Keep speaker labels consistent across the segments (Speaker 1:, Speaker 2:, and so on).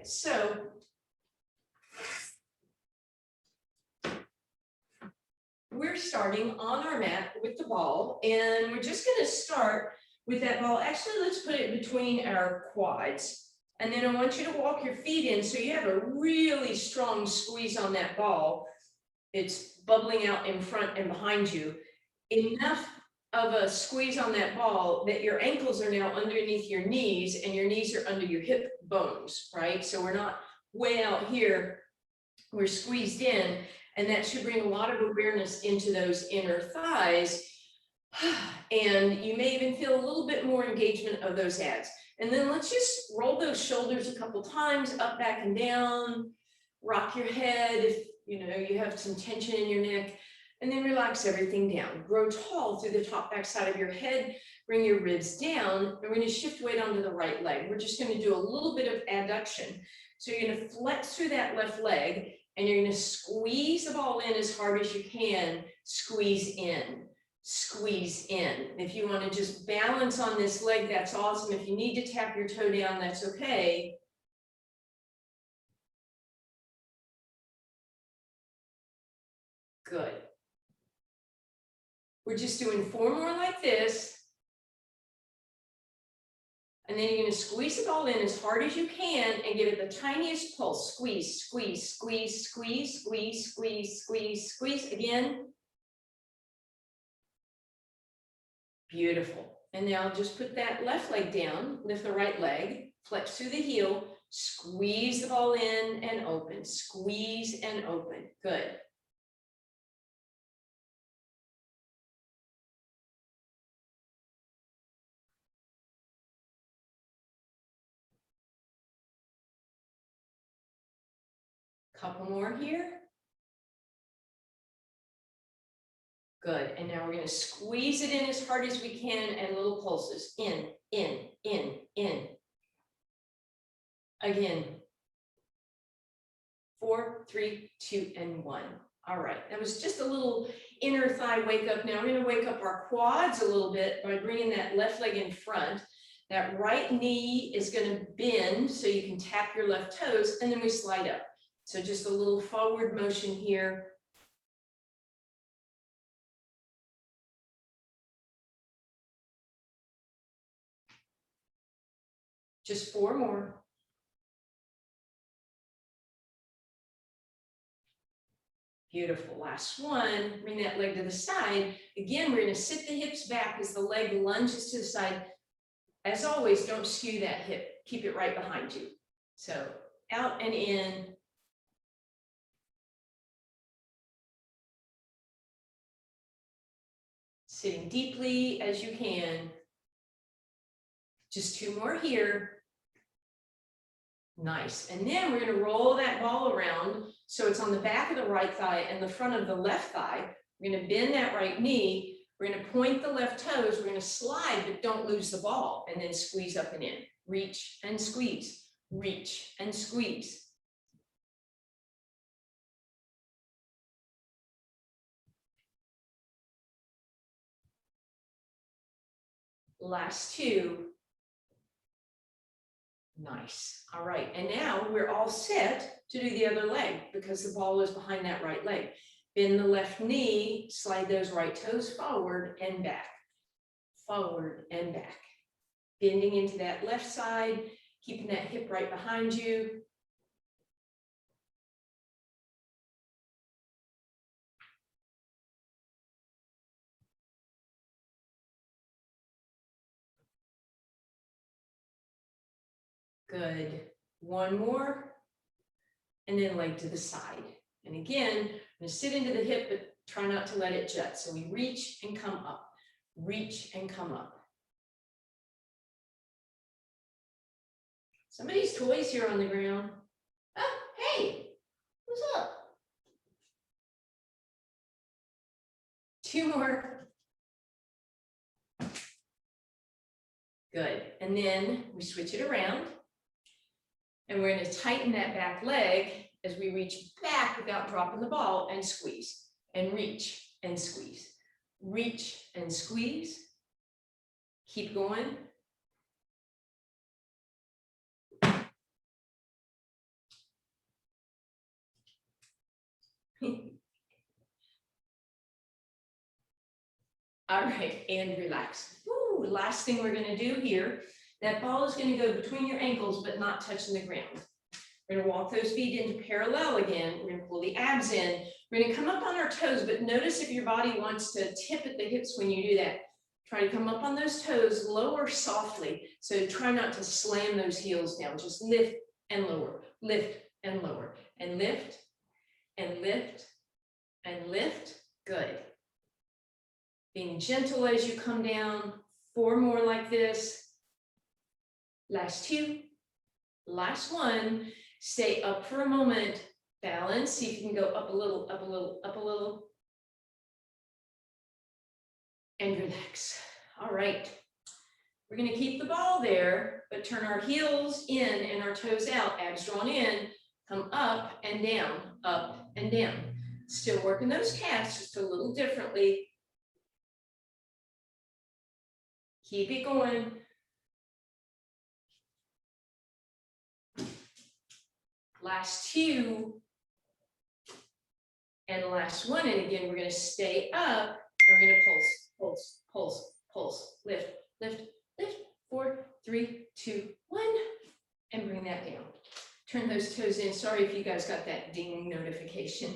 Speaker 1: So we're starting on our mat with the ball, and we're just going to start with that ball. Actually, let's put it between our quads. And then I want you to walk your feet in so you have a really strong squeeze on that ball. It's bubbling out in front and behind you. Enough of a squeeze on that ball that your ankles are now underneath your knees and your knees are under your hip bones, right? So we're not way out here, we're squeezed in, and that should bring a lot of awareness into those inner thighs. And you may even feel a little bit more engagement of those abs. And then let's just roll those shoulders a couple times, up, back, and down. Rock your head if you have some tension in your neck, and then relax everything down. Grow tall through the top back side of your head. Bring your ribs down, and we're going to shift weight onto the right leg. We're just going to do a little bit of adduction. So you're going to flex through that left leg, and you're going to squeeze the ball in as hard as you can. Squeeze in. Squeeze in. If you want to just balance on this leg, that's awesome. If you need to tap your toe down, that's okay. Good. We're just doing 4 more like this. And then you're going to squeeze the ball in as hard as you can and give it the tiniest pulse. Squeeze, squeeze, squeeze, squeeze, squeeze, squeeze, squeeze, squeeze. Again. Beautiful. And now just put that left leg down, lift the right leg, flex through the heel, squeeze the ball in and open, squeeze and open. Good. Couple more here. Good. And now we're going to squeeze it in as hard as we can and little pulses. In, in, in, in. Again. 4, 3, 2, and 1. All right. That was just a little inner thigh wake up. Now we're going to wake up our quads a little bit by bringing that left leg in front. That right knee is going to bend so you can tap your left toes, and then we slide up. So just a little forward motion here. Just 4 more. Beautiful. Last one. Bring that leg to the side. Again, we're going to sit the hips back as the leg lunges to the side. As always, don't skew that hip. Keep it right behind you. So out and in. Sitting deeply as you can. Just 2 more here. Nice. And then we're going to roll that ball around so it's on the back of the right thigh and the front of the left thigh. We're going to bend that right knee. We're going to point the left toes. We're going to slide, but don't lose the ball. And then squeeze up and in. Reach and squeeze. Reach and squeeze. Last 2. Nice. All right. And now we're all set to do the other leg because the ball is behind that right leg. Bend the left knee, slide those right toes forward and back. Forward and back. Bending into that left side, keeping that hip right behind you. Good. 1 more. And then leg to the side. And again, I'm going to sit into the hip, but try not to let it jut. So we reach and come up. Reach and come up. Somebody's toys here on the ground. Oh, hey, what's up? 2 more. Good. And then we switch it around. And we're going to tighten that back leg as we reach back without dropping the ball and squeeze and reach and squeeze. Reach and squeeze. Keep going. All right, and relax. Woo, last thing we're gonna do here, that ball is gonna go between your ankles, but not touching the ground. We're gonna walk those feet into parallel again. We're gonna pull the abs in. We're gonna come up on our toes, but notice if your body wants to tip at the hips when you do that. Try to come up on those toes, lower softly. So try not to slam those heels down. Just lift and lower, lift and lower, and lift and lift and lift. Good. Being gentle as you come down. 4 more like this. Last 2. Last 1. Stay up for a moment. Balance. See if you can go up a little, up a little, up a little. And relax. All right. We're going to keep the ball there, but turn our heels in and our toes out. Abs drawn in. Come up and down, up and down. Still working those calves just a little differently. Keep it going. Last 2. And last 1. And again, we're going to stay up and we're going to pulse, pulse, pulse, pulse, lift, lift, lift. 4, 3, 2, 1. And bring that down. Turn those toes in. Sorry if you guys got that ding notification.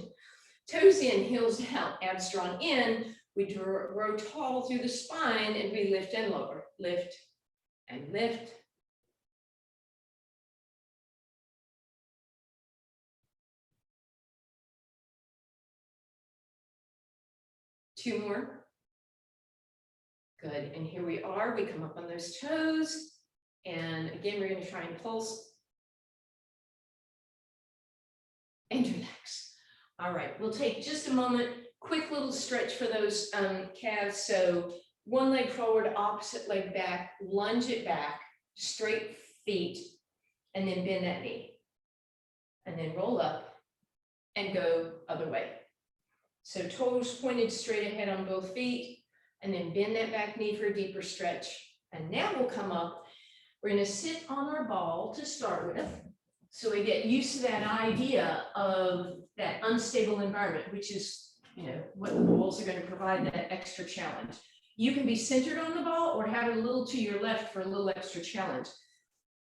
Speaker 1: Toes in, heels down, abs drawn in. We row tall through the spine and we lift and lower, lift and lift. Two more. Good, and here we are. We come up on those toes. And again, we're gonna try and pulse. And relax. All right, we'll take just a moment. Quick little stretch for those calves. So 1 leg forward, opposite leg back, lunge it back, straight feet, and then bend that knee. And then roll up and go other way. So toes pointed straight ahead on both feet, and then bend that back knee for a deeper stretch. And now we'll come up. We're going to sit on our ball to start with. So we get used to that idea of that unstable environment, which is, you know, what the balls are going to provide that extra challenge. You can be centered on the ball or have it a little to your left for a little extra challenge.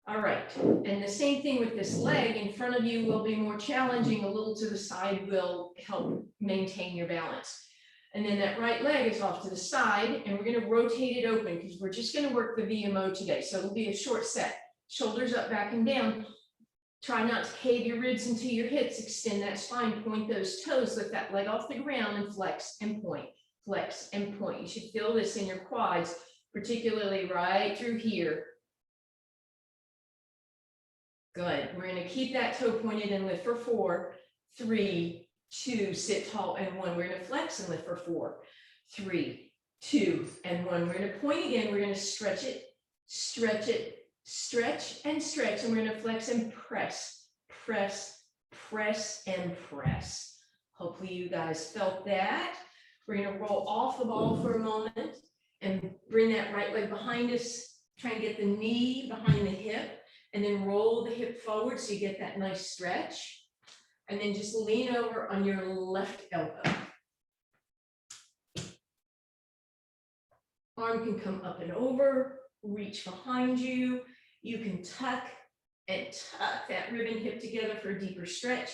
Speaker 1: All right, and the same thing with this leg in front of you will be more challenging. A little to the side will help maintain your balance. And then that right leg is off to the side, and we're going to rotate it open because we're just going to work the VMO today. So it'll be a short set. Shoulders up, back and down. Try not to cave your ribs into your hips. Extend that spine, point those toes, lift that leg off the ground and flex and point, flex and point. You should feel this in your quads, particularly right through here. Good. We're going to keep that toe pointed and lift for 4, 3, 2, sit tall and 1. We're going to flex and lift for 4, 3, 2, and 1. We're going to point again. We're going to stretch it, stretch and stretch. And we're going to flex and press, press, press and press. Hopefully you guys felt that. We're going to roll off the ball for a moment and bring that right leg behind us. Try and get the knee behind the hip. And then roll the hip forward so you get that nice stretch. And then just lean over on your left elbow. Arm can come up and over, reach behind you. You can tuck that rib and hip together for a deeper stretch.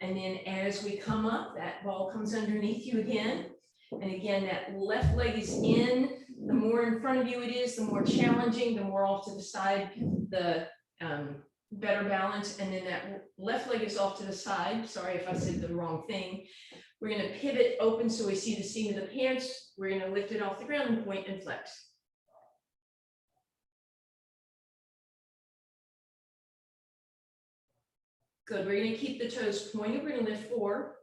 Speaker 1: And then as we come up, that ball comes underneath you again. And again, that left leg is in. The more in front of you it is, the more challenging, the more off to the side, the better balance. And then that left leg is off to the side. Sorry if I said the wrong thing. We're going to pivot open so we see the seam of the pants. We're going to lift it off the ground and point and flex. Good. We're going to keep the toes pointed. We're going to lift 4,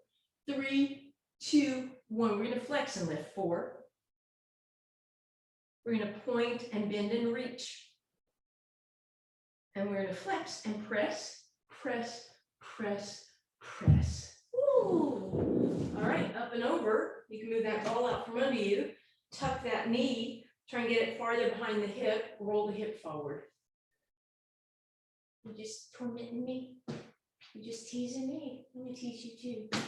Speaker 1: 3, 2, 1. We're going to flex and lift 4. We're going to point and bend and reach. And we're going to flex and press, press, press, press. Ooh. All right, up and over. You can move that ball out from under you. Tuck that knee. Try and get it farther behind the hip. Roll the hip forward. You're just tormenting me. You're just teasing me. Let me tease you too.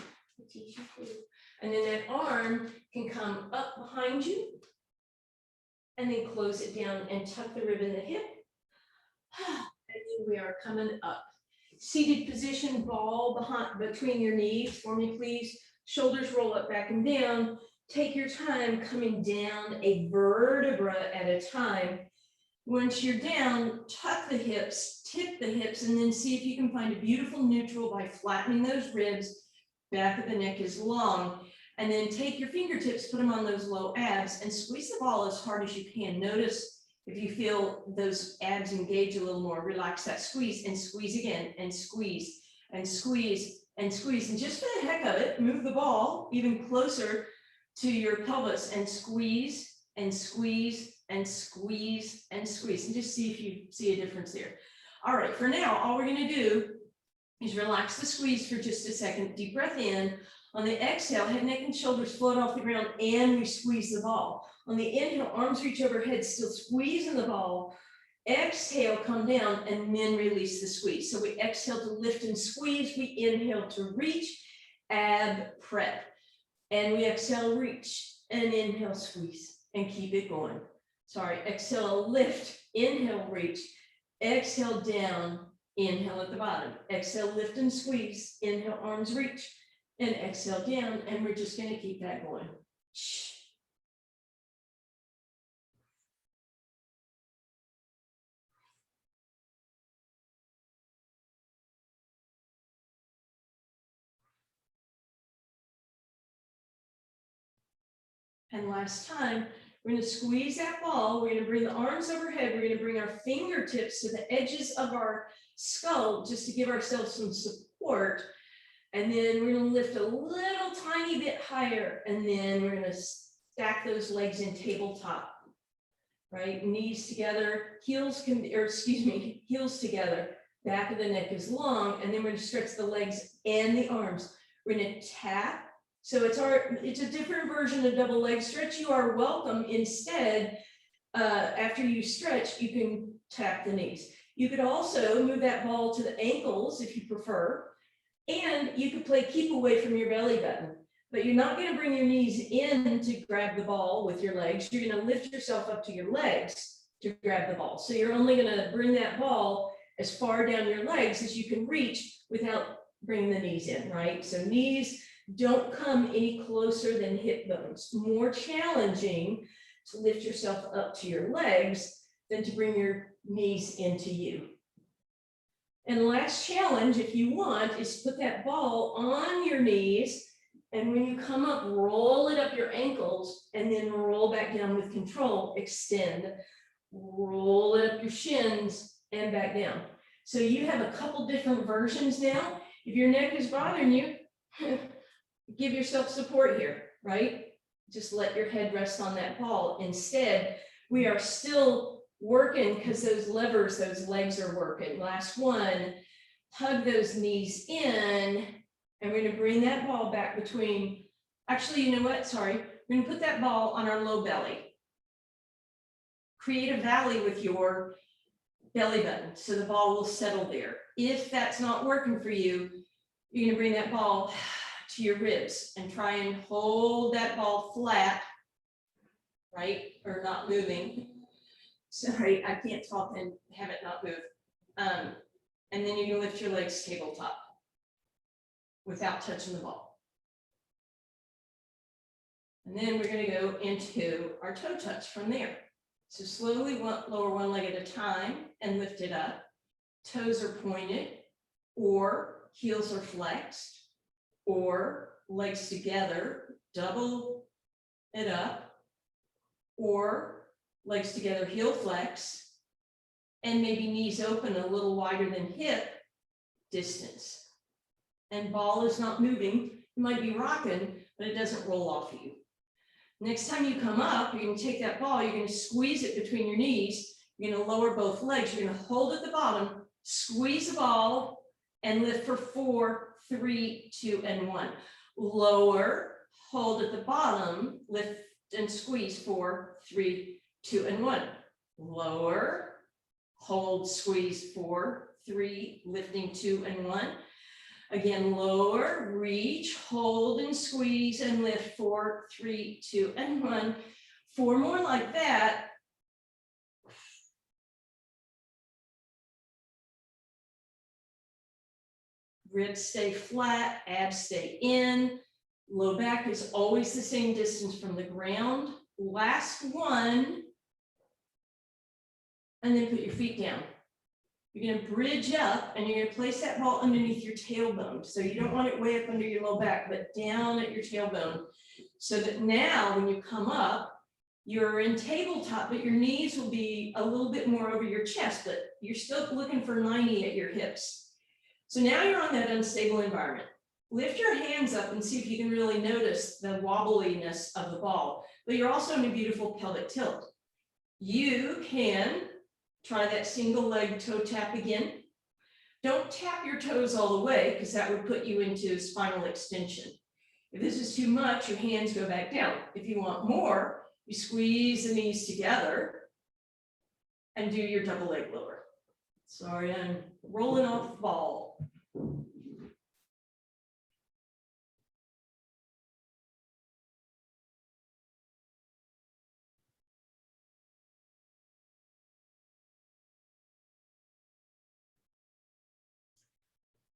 Speaker 1: And then that arm can come up behind you and then close it down and tuck the rib in the hip. And then we are coming up. Seated position, ball behind between your knees for me, please. Shoulders roll up, back and down. Take your time coming down a vertebra at a time. Once you're down, tuck the hips, tip the hips, and then see if you can find a beautiful neutral by flattening those ribs. Back of the neck is long. And then take your fingertips, put them on those low abs, and squeeze the ball as hard as you can. Notice if you feel those abs engage a little more, relax that squeeze and squeeze again, and squeeze and squeeze and squeeze. And just for the heck of it, move the ball even closer to your pelvis and squeeze and squeeze and squeeze and squeeze, and just see if you see a difference there. All right, for now, all we're going to do is relax the squeeze for just a second. Deep breath in. On the exhale, head, neck, and shoulders float off the ground, and we squeeze the ball. On the inhale, arms reach overhead, still squeezing the ball. Exhale, come down, and then release the squeeze. So we exhale to lift and squeeze. We inhale to reach, ab prep. And we exhale, reach, and inhale, squeeze, and keep it going. Sorry, exhale, lift, inhale, reach, exhale, down, inhale at the bottom. Exhale, lift and squeeze, inhale, arms reach, and exhale down, and we're just going to keep that going. And last time, we're going to squeeze that ball. We're going to bring the arms overhead. We're going to bring our fingertips to the edges of our skull just to give ourselves some support. And then we're going to lift a little tiny bit higher. And then we're going to stack those legs in tabletop, right? Knees together, heels together. Back of the neck is long. And then we're going to stretch the legs and the arms. We're going to tap. So it's a different version of double leg stretch. You are welcome. Instead, after you stretch, you can tap the knees. You could also move that ball to the ankles if you prefer. And you could play keep away from your belly button, but you're not going to bring your knees in to grab the ball with your legs. You're going to lift yourself up to your legs to grab the ball. So you're only going to bring that ball as far down your legs as you can reach without bringing the knees in, right? So knees don't come any closer than hip bones. More challenging to lift yourself up to your legs than to bring your knees into you. And last challenge, if you want, is put that ball on your knees, and when you come up, roll it up your ankles, and then roll back down with control, extend, roll it up your shins, and back down. So you have a couple different versions now. If your neck is bothering you, give yourself support here, right? Just let your head rest on that ball. Instead, we are still working because those levers, those legs are working. Last one, hug those knees in, and we're going to bring that ball back between, actually, you know what? Sorry. We're going to put that ball on our low belly. Create a valley with your belly button so the ball will settle there. If that's not working for you, you're going to bring that ball to your ribs and try and hold that ball flat, right? Or not moving. Sorry, I can't talk and have it not move. And then you can lift your legs tabletop without touching the ball. And then we're going to go into our toe touch from there. So slowly lower one leg at a time and lift it up. Toes are pointed, or heels are flexed, or legs together, double it up, or legs together, heel flex, and maybe knees open a little wider than hip distance. And ball is not moving. You might be rocking, but it doesn't roll off of you. Next time you come up, you're going to take that ball, you're going to squeeze it between your knees, you're going to lower both legs, you're going to hold at the bottom, squeeze the ball, and lift for 4, 3, 2, and 1. Lower, hold at the bottom, lift and squeeze 4, 3, 2, and 1. Lower, hold, squeeze 4, 3, lifting 2 and 1. Again, lower, reach, hold and squeeze and lift. 4, 3, 2, and 1. 4 more like that. Ribs stay flat, abs stay in. Low back is always the same distance from the ground. Last one. And then put your feet down. You're going to bridge up and you're going to place that ball underneath your tailbone. So you don't want it way up under your low back, but down at your tailbone. So that now when you come up, you're in tabletop, but your knees will be a little bit more over your chest, but you're still looking for 90 at your hips. So now you're on that unstable environment. Lift your hands up and see if you can really notice the wobbliness of the ball, but you're also in a beautiful pelvic tilt. You can try that single leg toe tap again. Don't tap your toes all the way because that would put you into spinal extension. If this is too much, your hands go back down. If you want more, you squeeze the knees together and do your double leg lower. Sorry, I'm rolling off the ball.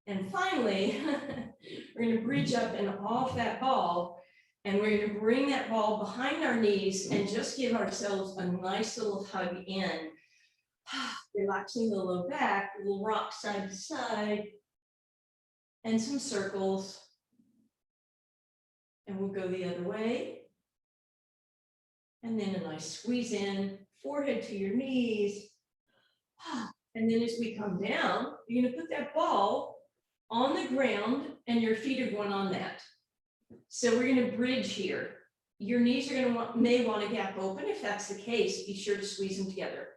Speaker 1: And finally, we're going to bridge up and off that ball, and we're going to bring that ball behind our knees and just give ourselves a nice little hug in. Relaxing the low back, a little rock side to side, and some circles. And we'll go the other way. And then a nice squeeze in, forehead to your knees. And then as we come down, you're going to put that ball on the ground and your feet are going on that. So we're going to bridge here. Your knees are going to may want to gap open. If that's the case, be sure to squeeze them together.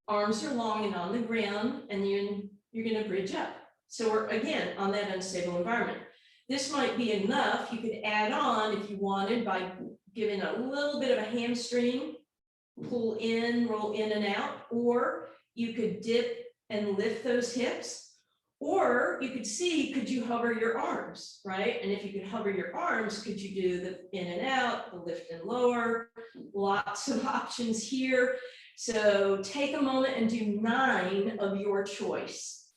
Speaker 1: Arms are long and on the ground, and you're going to bridge up. So we're again on that unstable environment. This might be enough. You could add on if you wanted by giving a little bit of a hamstring, pull in, roll in and out, or you could dip and lift those hips. Or you could see, could you hover your arms, right? And if you could hover your arms, could you do the in and out, the lift and lower? Lots of options here. So take a moment and do 9 of your choice.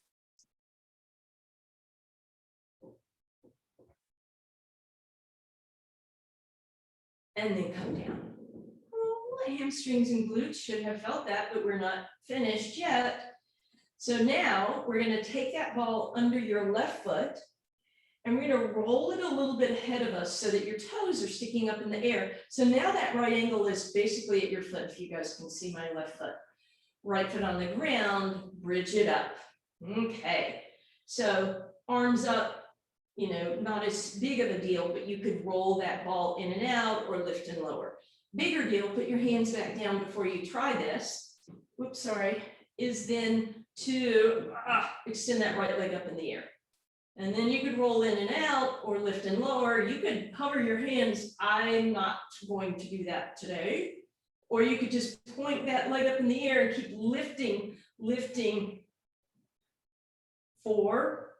Speaker 1: And then come down. Oh, hamstrings and glutes should have felt that, but we're not finished yet. So now we're going to take that ball under your left foot and we're going to roll it a little bit ahead of us so that your toes are sticking up in the air. So now that right angle is basically at your foot, if you guys can see my left foot. Right foot on the ground, bridge it up. Okay, so arms up, you know, not as big of a deal, but you could roll that ball in and out or lift and lower. Bigger deal, put your hands back down before you try this. Whoops, sorry, is then to extend that right leg up in the air. And then you could roll in and out or lift and lower. You could hover your hands. I'm not going to do that today. Or you could just point that leg up in the air and keep lifting, lifting. 4,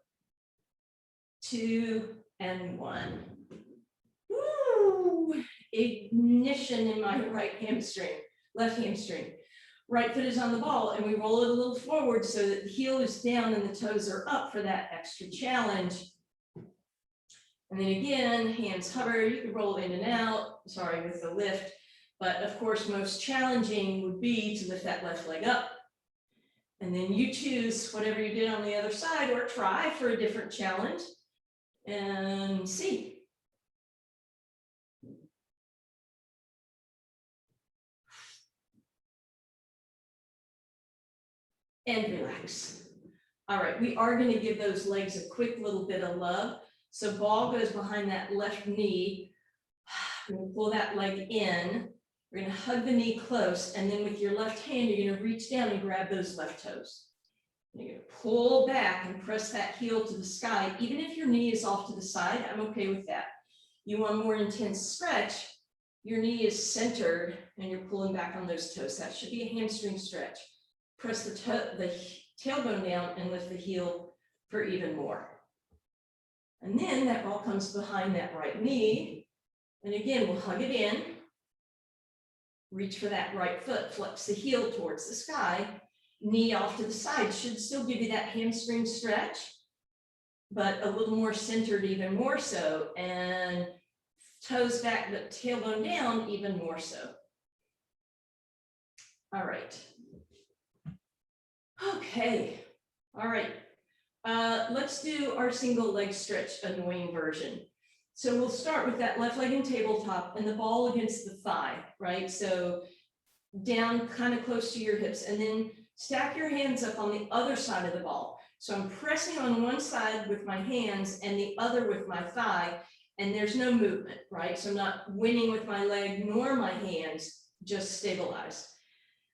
Speaker 1: 2, and 1. Woo! Ignition in my right hamstring, left hamstring. Right foot is on the ball and we roll it a little forward so that the heel is down and the toes are up for that extra challenge. And then again, hands hover, you can roll in and out, sorry, with the lift. But of course, most challenging would be to lift that left leg up. And then you choose whatever you did on the other side or try for a different challenge and see. And relax. All right, we are going to give those legs a quick little bit of love. So ball goes behind that left knee. We're going to pull that leg in. We're going to hug the knee close. And then with your left hand, you're going to reach down and grab those left toes. You're going to pull back and press that heel to the sky. Even if your knee is off to the side, I'm okay with that. You want a more intense stretch, your knee is centered and you're pulling back on those toes. That should be a hamstring stretch. Press the tailbone down and lift the heel for even more. And then that ball comes behind that right knee. And again, we'll hug it in. Reach for that right foot, flex the heel towards the sky. Knee off to the side should still give you that hamstring stretch, but a little more centered, even more so. And toes back, but tailbone down, even more so. All right. Okay. All right. Let's do our single leg stretch annoying version. So we'll start with that left leg in tabletop and the ball against the thigh, right? So down kind of close to your hips, and then stack your hands up on the other side of the ball. So I'm pressing on one side with my hands and the other with my thigh, and there's no movement, right? So I'm not winning with my leg nor my hands, just stabilized.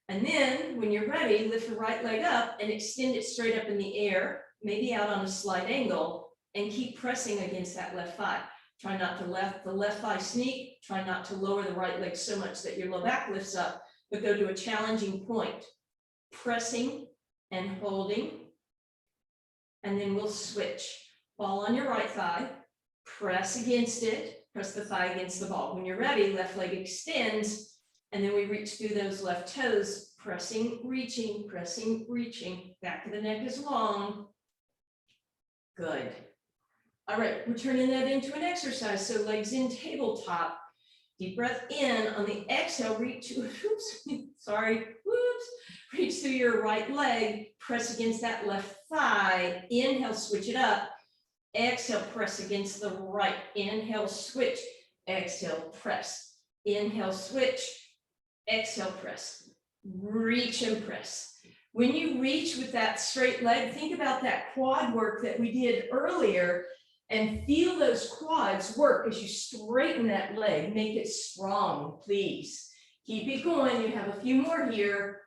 Speaker 1: And then when you're ready, lift the right leg up and extend it straight up in the air, maybe out on a slight angle, and keep pressing against that left thigh. Try not to let the left thigh sneak. Try not to lower the right leg so much that your low back lifts up, but go to a challenging point. Pressing and holding. And then we'll switch. Ball on your right thigh. Press against it. Press the thigh against the ball. When you're ready, left leg extends. And then we reach through those left toes. Pressing, reaching, reaching. Back of the neck is long. Good. All right, we're turning that into an exercise. So legs in tabletop. Deep breath in. On the exhale, reach to, reach through your right leg. Press against that left thigh. Inhale, switch it up. Exhale, press against the right. Inhale, switch. Exhale, press. Inhale, switch. Exhale, press. Reach and press. When you reach with that straight leg, think about that quad work that we did earlier and feel those quads work as you straighten that leg. Make it strong, please. Keep it going. You have a few more here.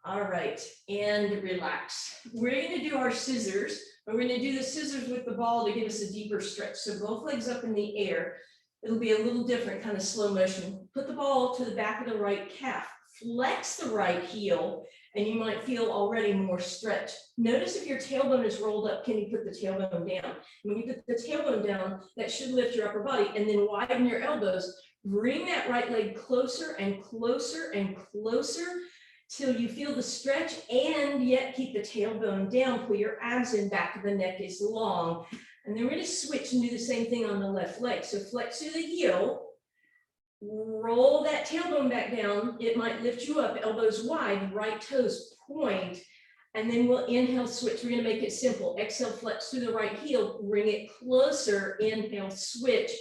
Speaker 1: All right, and relax. We're going to do our scissors, but we're going to do the scissors with the ball to give us a deeper stretch. So both legs up in the air. It'll be a little different, kind of slow motion. Put the ball to the back of the right calf. Flex the right heel, and you might feel already more stretch. Notice if your tailbone is rolled up, can you put the tailbone down? When you put the tailbone down, that should lift your upper body, and then widen your elbows. Bring that right leg closer and closer and closer till you feel the stretch, and yet keep the tailbone down. Pull your abs in, back of the neck is long. And then we're going to switch and do the same thing on the left leg. So flex through the heel. Roll that tailbone back down. It might lift you up, elbows wide, right toes point. And then we'll inhale, switch. We're going to make it simple. Exhale, flex through the right heel. Bring it closer. Inhale, switch.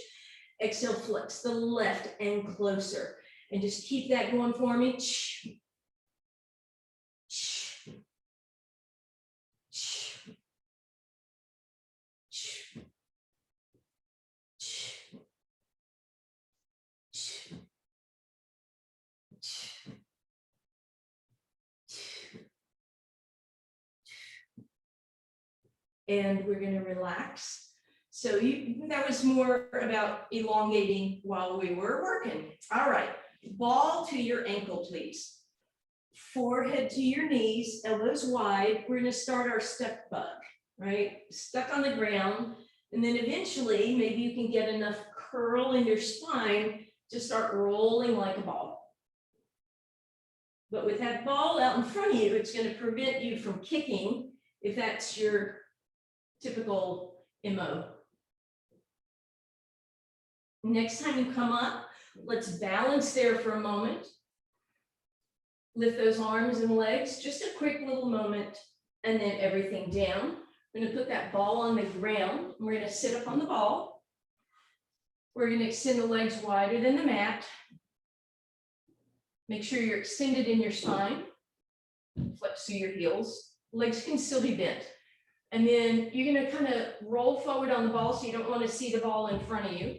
Speaker 1: Exhale, flex the left and closer. And just keep that going for me. And we're going to relax. So that was more about elongating while we were working. All right, ball to your ankle, please. Forehead to your knees, elbows wide. We're going to start our step bug, right? Stuck on the ground. And then eventually, maybe you can get enough curl in your spine to start rolling like a ball. But with that ball out in front of you, it's going to prevent you from kicking if that's your typical MO. Next time you come up, let's balance there for a moment. Lift those arms and legs, just a quick little moment, and then everything down. We're going to put that ball on the ground. We're going to sit up on the ball. We're going to extend the legs wider than the mat. Make sure you're extended in your spine. Flex through your heels. Legs can still be bent. And then you're going to kind of roll forward on the ball so you don't want to see the ball in front of you.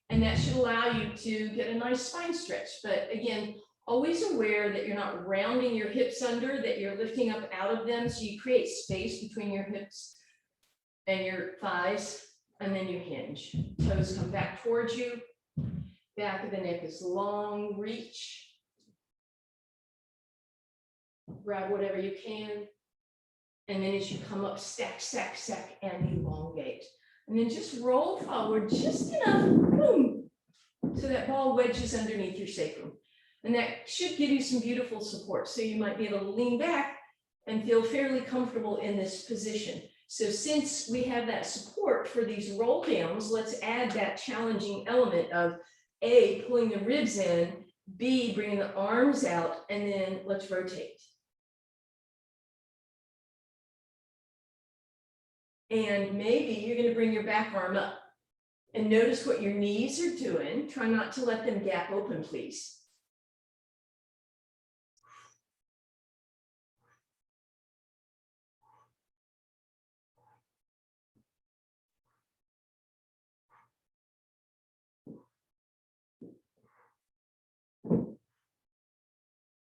Speaker 1: And that should allow you to get a nice spine stretch. But again, always aware that you're not rounding your hips under, that you're lifting up out of them. So you create space between your hips and your thighs, and then you hinge. Toes come back towards you. Back of the neck is long, reach. Grab whatever you can. And then as you come up, stack, stack, stack, and elongate. And then just roll forward just enough, boom, so that ball wedges underneath your sacrum. And that should give you some beautiful support. So you might be able to lean back and feel fairly comfortable in this position. So since we have that support for these roll downs, let's add that challenging element of A, pulling the ribs in, B, bringing the arms out, and then let's rotate. And maybe you're going to bring your back arm up and notice what your knees are doing. Try not to let them gap open, please.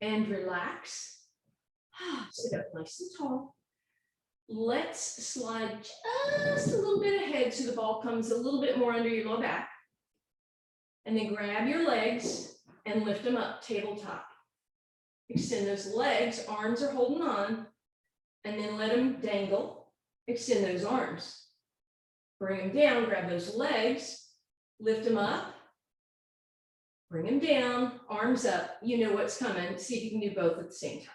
Speaker 1: And relax. Sit up nice and tall. Let's slide just a little bit ahead so the ball comes a little bit more under your low back. And then grab your legs and lift them up, tabletop. Extend those legs, arms are holding on, and then let them dangle. Extend those arms. Bring them down, grab those legs, lift them up, bring them down, arms up. You know what's coming. See if you can do both at the same time.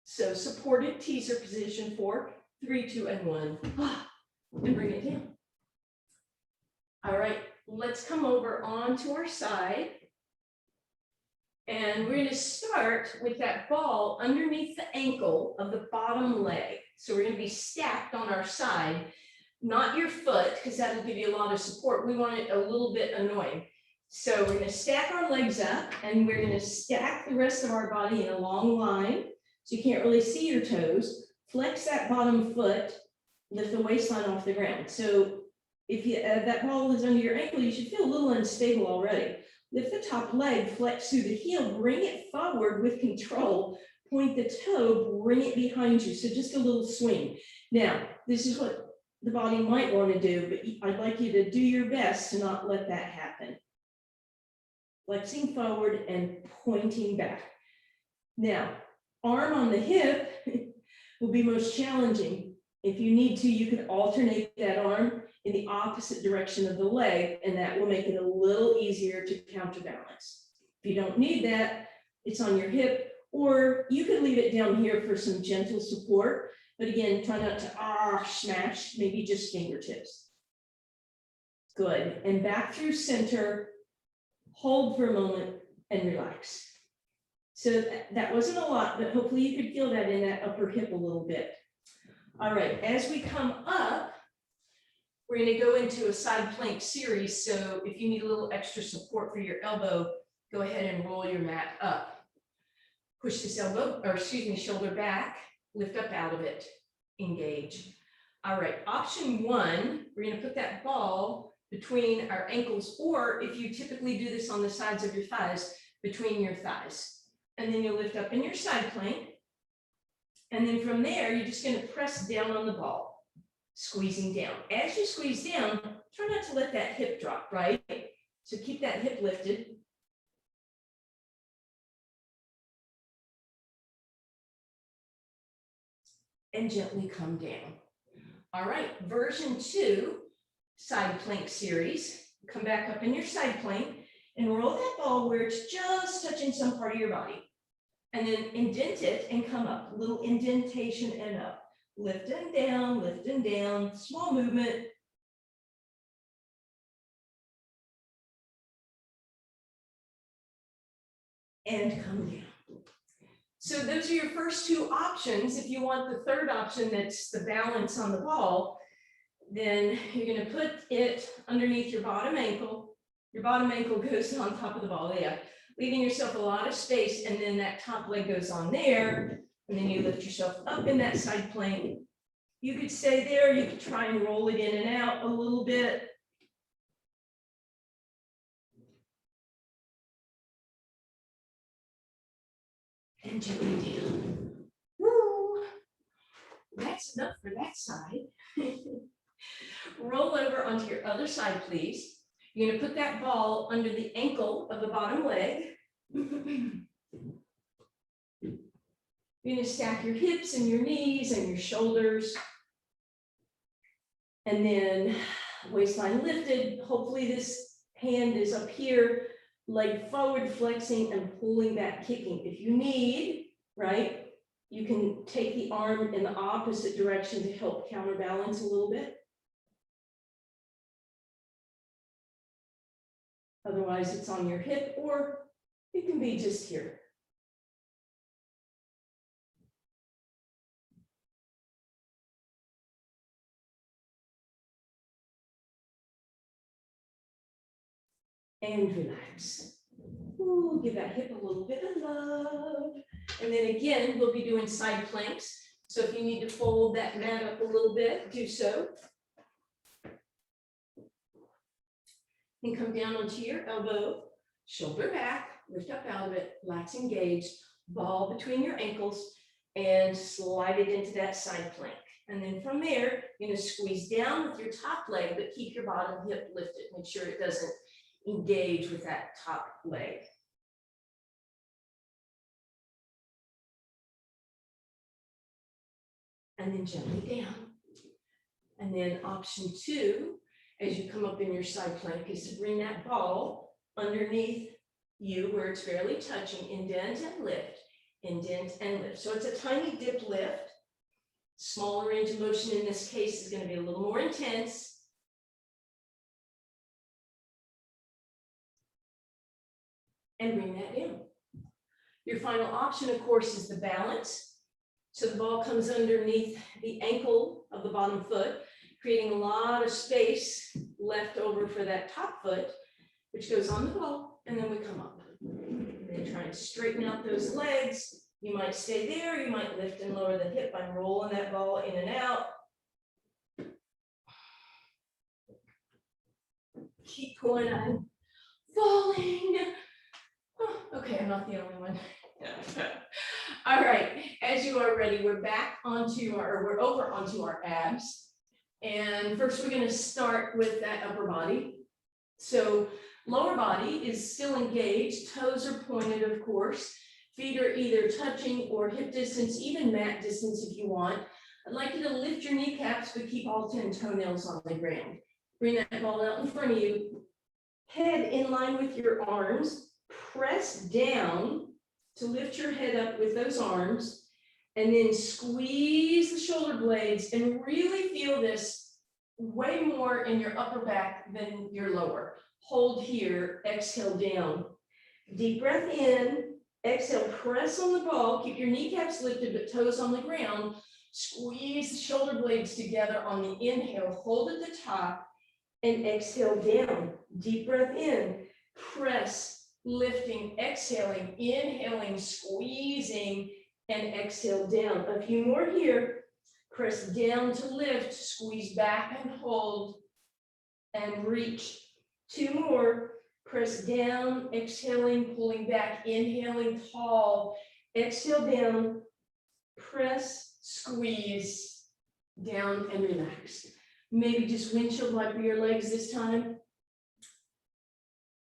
Speaker 1: So supported teaser position for 3, 2, and 1. And bring it down. All right, let's come over onto our side. And we're going to start with that ball underneath the ankle of the bottom leg. So we're going to be stacked on our side, not your foot, because that will give you a lot of support. We want it a little bit annoying. So we're going to stack our legs up, and we're going to stack the rest of our body in a long line. So you can't really see your toes. Flex that bottom foot, lift the waistline off the ground. So if you, that ball is under your ankle, you should feel a little unstable already. Lift the top leg, flex through the heel, bring it forward with control, point the toe, bring it behind you. So just a little swing. Now, this is what the body might want to do, but I'd like you to do your best to not let that happen. Flexing forward and pointing back. Now, arm on the hip will be most challenging. If you need to, you can alternate that arm in the opposite direction of the leg, and that will make it a little easier to counterbalance. If you don't need that, it's on your hip, or you could leave it down here for some gentle support. But again, try not to smash, maybe just fingertips. Good, and back through center, hold for a moment and relax. So that wasn't a lot, but hopefully you could feel that in that upper hip a little bit. All right, as we come up, we're going to go into a side plank series. So if you need a little extra support for your elbow, go ahead and roll your mat up. Push this elbow, or excuse me, shoulder back, lift up out of it, engage. All right, option 1, we're going to put that ball between our ankles, or if you typically do this on the sides of your thighs, between your thighs. And then you'll lift up in your side plank. And then from there, you're just going to press down on the ball, squeezing down. As you squeeze down, try not to let that hip drop, right? So keep that hip lifted. And gently come down. All right, version 2, side plank series. Come back up in your side plank and roll that ball where it's just touching some part of your body. And then indent it and come up, a little indentation and up. Lift and down, small movement. And come down. So those are your first 2 options. If you want the third option, that's the balance on the ball, then you're going to put it underneath your bottom ankle. Your bottom ankle goes on top of the ball, yeah, leaving yourself a lot of space, and then that top leg goes on there, and then you lift yourself up in that side plank. You could stay there, you could try and roll it in and out a little bit. And gently down. Woo! That's enough for that side. Roll over onto your other side, please. You're going to put that ball under the ankle of the bottom leg. You're You're going to stack your hips and your knees and your shoulders. And then waistline lifted. Hopefully this hand is up here, leg forward, flexing and pulling back, kicking. If you need, right, you can take the arm in the opposite direction to help counterbalance a little bit. Otherwise, it's on your hip, or it can be just here. And relax. Ooh, give that hip a little bit of love. And then again, we'll be doing side planks. So if you need to fold that mat up a little bit, do so. And come down onto your elbow, shoulder back, lift up out of it, lats engaged, ball between your ankles, and slide it into that side plank. And then from there, you're going to squeeze down with your top leg, but keep your bottom hip lifted. Make sure it doesn't engage with that top leg. And then gently down. And then option 2, as you come up in your side plank, is to bring that ball underneath you where it's barely touching, indent and lift, indent and lift. So it's a tiny dip lift. Smaller range of motion in this case is going to be a little more intense. And bring that down. Your final option, of course, is the balance. So the ball comes underneath the ankle of the bottom foot, creating a lot of space left over for that top foot, which goes on the ball, and then we come up. And then try and straighten out those legs. You might stay there, you might lift and lower the hip by rolling that ball in and out. Keep going on. Falling. Oh, okay, I'm not the only one. All right, as you are ready, we're back onto we're over onto our abs. And first we're going to start with that upper body. So lower body is still engaged, toes are pointed, of course. Feet are either touching or hip distance, even mat distance if you want. I'd like you to lift your kneecaps, but keep all 10 toenails on the ground. Bring that ball out in front of you. Head in line with your arms. Press down to lift your head up with those arms, and then squeeze the shoulder blades and really feel this way more in your upper back than your lower. Hold here, exhale down. Deep breath in, exhale, press on the ball, keep your kneecaps lifted but toes on the ground. Squeeze the shoulder blades together on the inhale, hold at the top, and exhale down. Deep breath in, press, lifting, exhaling, inhaling, squeezing, and exhale down. A few more here. Press down to lift, squeeze back and hold, and reach. 2 more. Press down, exhaling, pulling back, inhaling, tall, exhale down, press, squeeze, down, and relax. Maybe just windshield wiper your legs this time.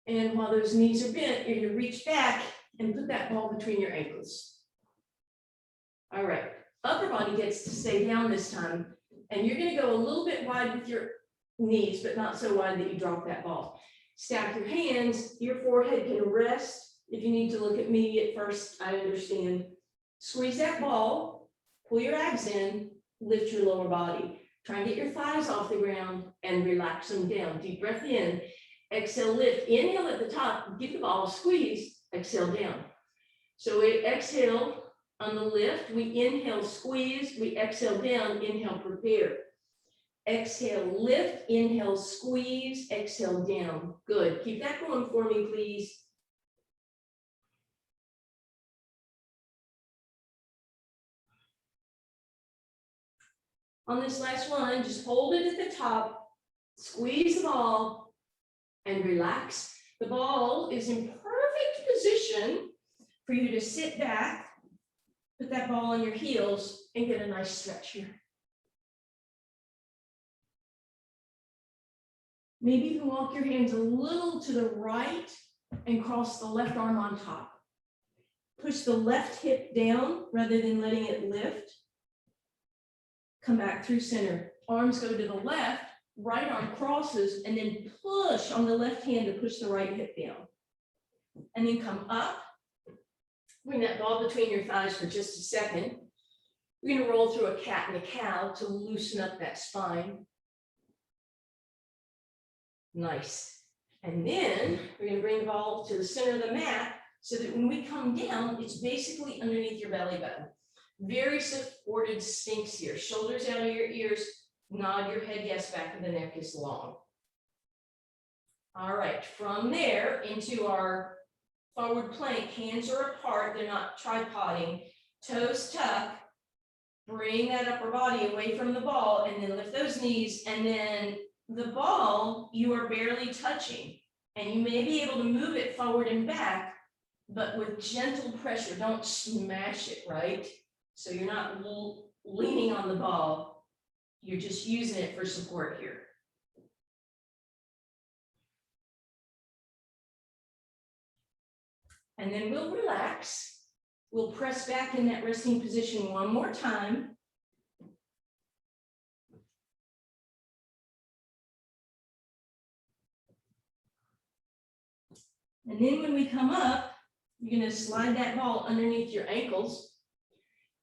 Speaker 1: And while those knees are bent, you're going to reach back and put that ball between your ankles. All right, upper body gets to stay down this time. And you're going to go a little bit wide with your knees, but not so wide that you drop that ball. Stack your hands, your forehead can rest. If you need to look at me at first, I understand. Squeeze that ball, pull your abs in, lift your lower body. Try and get your thighs off the ground and relax them down. Deep breath in. Exhale, lift, inhale at the top, give the ball a squeeze, exhale down. So we exhale on the lift, we inhale, squeeze, we exhale down, inhale, prepare. Exhale, lift, inhale, squeeze, exhale down. Good, keep that going for me, please. On this last one, just hold it at the top, squeeze the ball, and relax. The ball is in perfect position for you to sit back, put that ball on your heels, and get a nice stretch here. Maybe you can walk your hands a little to the right and cross the left arm on top. push the left hip down rather than letting it lift. Come back through center. Arms go to the left, right arm crosses, and then push on the left hand to push the right hip down. And then come up. Bring that ball between your thighs for just a second. We're going to roll through a cat and a cow to loosen up that spine. Nice. And then we're going to bring the ball to the center of the mat so that when we come down, it's basically underneath your belly button. Very supported sphinx here. Shoulders out of your ears. Nod your head yes, back of the neck is long. All right, from there into our forward plank, hands are apart, they're not tripoding, toes tuck, bring that upper body away from the ball and then lift those knees, and then the ball you are barely touching, and you may be able to move it forward and back, but with gentle pressure, don't smash it, right? So you're not leaning on the ball, you're just using it for support here. And then we'll relax. We'll press back in that resting position one more time. And then when we come up, you're going to slide that ball underneath your ankles.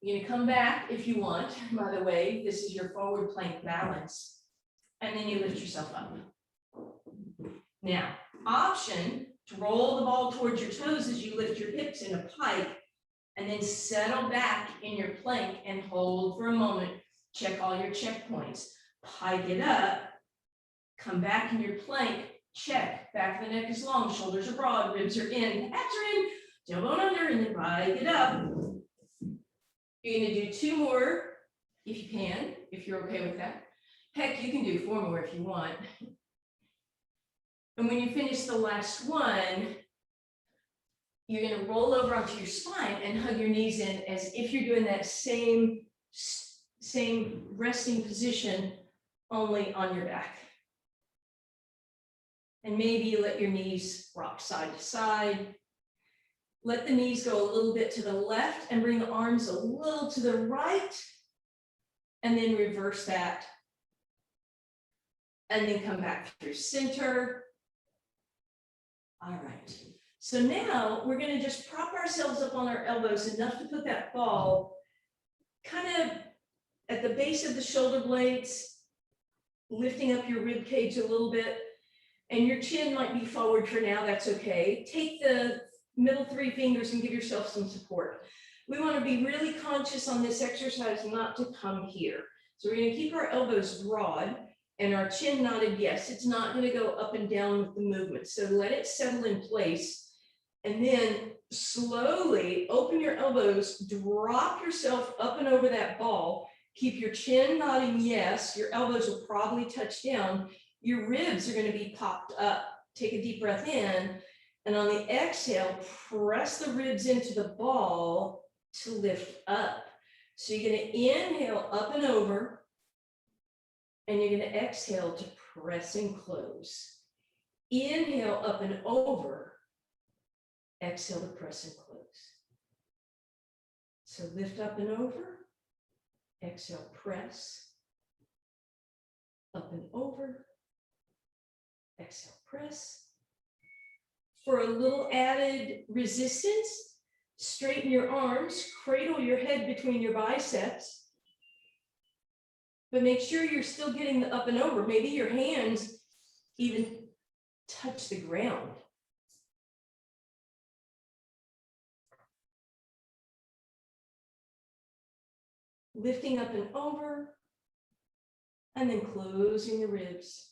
Speaker 1: You're going to come back if you want. By the way, this is your forward plank balance. And then you lift yourself up. Now, option to roll the ball towards your toes as you lift your hips in a pike, and then settle back in your plank and hold for a moment. Check all your checkpoints. Pike it up, come back in your plank, check, back of the neck is long, shoulders are broad, ribs are in, abs are in, tailbone under, and then pike it up. You're gonna do 2 more if you can, if you're okay with that. Heck, you can do 4 more if you want. And when you finish the last one, you're going to roll over onto your spine and hug your knees in as if you're doing that same resting position, only on your back. And maybe you let your knees rock side to side. Let the knees go a little bit to the left and bring the arms a little to the right. And then reverse that. And then come back through center. All right, so now we're going to just prop ourselves up on our elbows enough to put that ball kind of at the base of the shoulder blades, lifting up your rib cage a little bit, and your chin might be forward for now, that's okay. Take the middle 3 fingers and give yourself some support. We want to be really conscious on this exercise not to come here. So we're going to keep our elbows broad and our chin nodded yes. It's not going to go up and down with the movement. So let it settle in place. And then slowly open your elbows, drop yourself up and over that ball. Keep your chin nodding yes. Your elbows will probably touch down. Your ribs are going to be popped up. Take a deep breath in. And on the exhale, press the ribs into the ball to lift up. So you're going to inhale up and over. And you're going to exhale to press and close. Inhale up and over. Exhale to press and close. So lift up and over. Exhale, press. Up and over. Exhale, press. For a little added resistance, straighten your arms, cradle your head between your biceps. But make sure you're still getting the up and over. Maybe your hands even touch the ground. Lifting up and over, and then closing the ribs.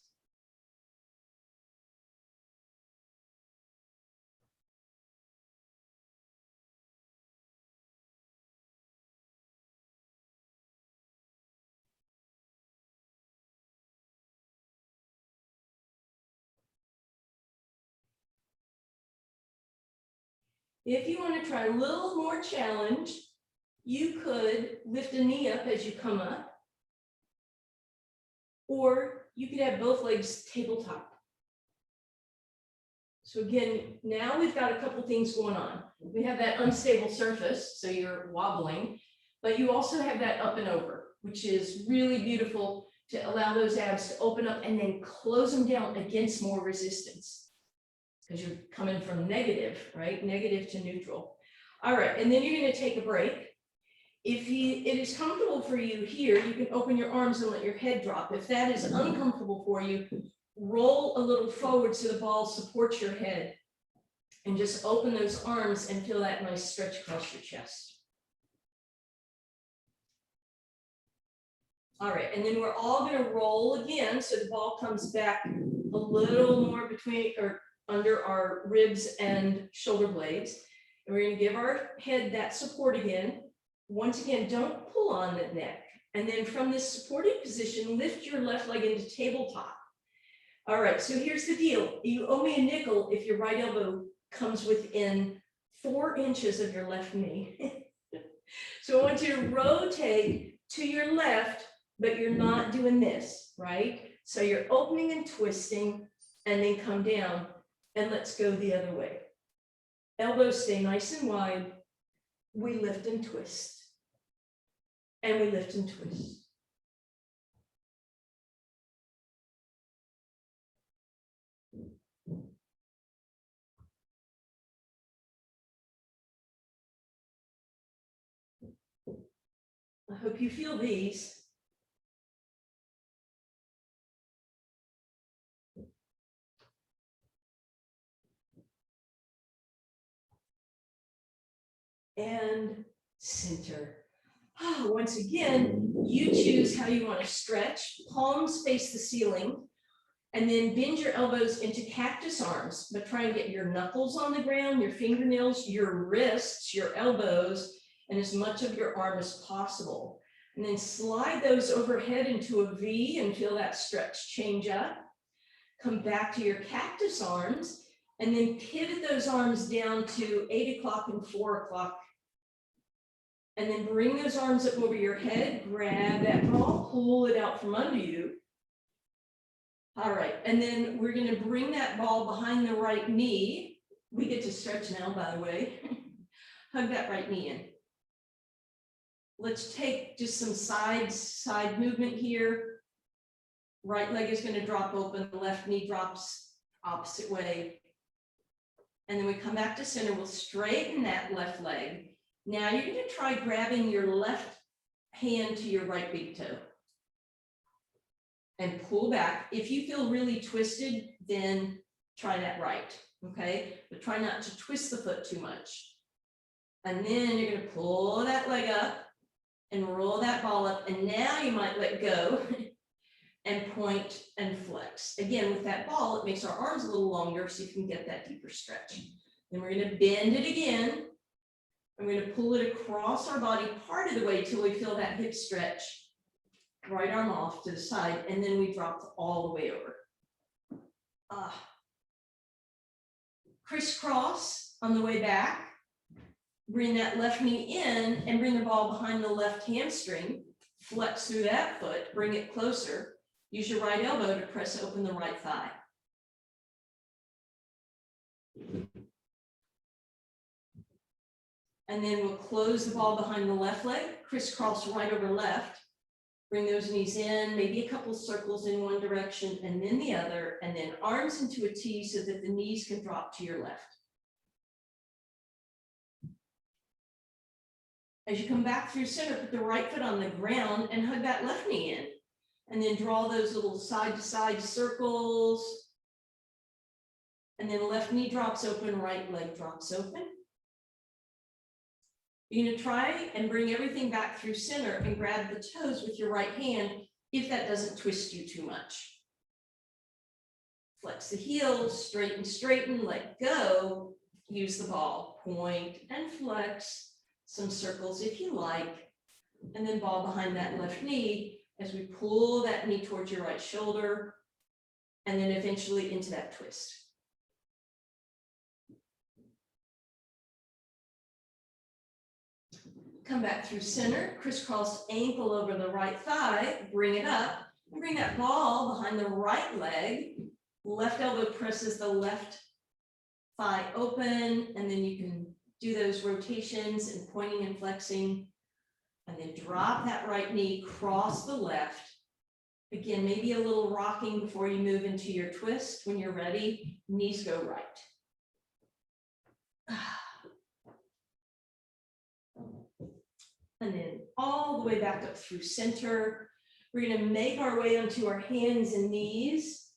Speaker 1: If you want to try a little more challenge, you could lift a knee up as you come up, or you could have both legs tabletop. So again, now we've got a couple things going on. We have that unstable surface, so you're wobbling, but you also have that up and over, which is really beautiful to allow those abs to open up and then close them down against more resistance. Because you're coming from negative, right? Negative to neutral. All right, and then you're going to take a break. If it is comfortable for you here, you can open your arms and let your head drop. If that is uncomfortable for you, roll a little forward so the ball supports your head. And just open those arms and feel that nice stretch across your chest. All right, and then we're all going to roll again so the ball comes back a little more between or under our ribs and shoulder blades. And we're going to give our head that support again. Once again, don't pull on the neck. And then from this supported position, lift your left leg into tabletop. All right, so here's the deal. You owe me a nickel if your right elbow comes within 4 inches of your left knee. So I want you to rotate to your left, but you're not doing this, right? So you're opening and twisting and then come down, and let's go the other way. Elbows stay nice and wide. We lift and twist. And we lift and twist. I hope you feel these. And center. Once again, you choose how you want to stretch. Palms face the ceiling, and then bend your elbows into cactus arms, but try and get your knuckles on the ground, your fingernails, your wrists, your elbows, and as much of your arm as possible. And then slide those overhead into a V and feel that stretch change up. Come back to your cactus arms, and then pivot those arms down to 8 o'clock and 4 o'clock. And then bring those arms up over your head, grab that ball, pull it out from under you. All right, and then we're going to bring that ball behind the right knee. We get to stretch now, by the way. Hug that right knee in. Let's take just some side movement here. Right leg is going to drop open, the left knee drops opposite way. And then we come back to center. We'll straighten that left leg. Now you're going to try grabbing your left hand to your right big toe and pull back. If you feel really twisted, then try that right, okay? But try not to twist the foot too much. And then you're going to pull that leg up and roll that ball up. And now you might let go and point and flex. Again, with that ball, it makes our arms a little longer so you can get that deeper stretch. Then we're going to bend it again. I'm going to pull it across our body part of the way till we feel that hip stretch. Right arm off to the side, and then we drop all the way over. Crisscross on the way back. Bring that left knee in and bring the ball behind the left hamstring. Flex through that foot, bring it closer. Use your right elbow to press open the right thigh. And then we'll close the ball behind the left leg, crisscross right over left. Bring those knees in, maybe a couple circles in one direction and then the other, and then arms into a T so that the knees can drop to your left. As you come back through center, put the right foot on the ground and hug that left knee in. And then draw those little side to side circles. And then left knee drops open, right leg drops open. You're going to try and bring everything back through center and grab the toes with your right hand if that doesn't twist you too much. Flex the heels, straighten, let go. Use the ball, point and flex. Some circles if you like. And then ball behind that left knee as we pull that knee towards your right shoulder. And then eventually into that twist. Come back through center, crisscross ankle over the right thigh, bring it up, and bring that ball behind the right leg. Left elbow presses the left thigh open, and then you can do those rotations and pointing and flexing. And then drop that right knee, cross the left. Again, maybe a little rocking before you move into your twist. When you're ready, knees go right. And then all the way back up through center. We're going to make our way onto our hands and knees.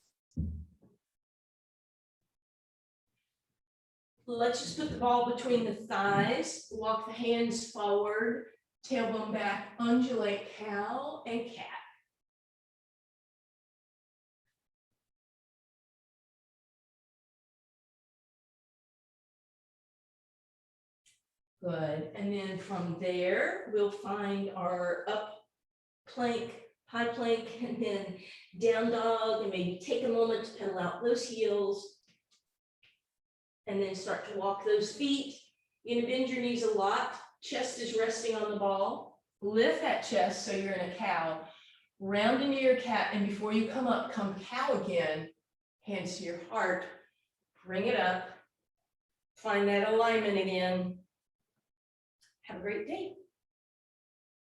Speaker 1: Let's just put the ball between the thighs, walk the hands forward, tailbone back, undulate cow and cat. Good, and then from there, we'll find our up plank, high plank, and then down dog, and maybe take a moment to pedal out those heels. And then start to walk those feet. You're gonna bend your knees a lot. Chest is resting on the ball. Lift that chest so you're in a cow. Round into your cat, and before you come up, come cow again. Hands to your heart. Bring it up. Find that alignment again. Have a great day.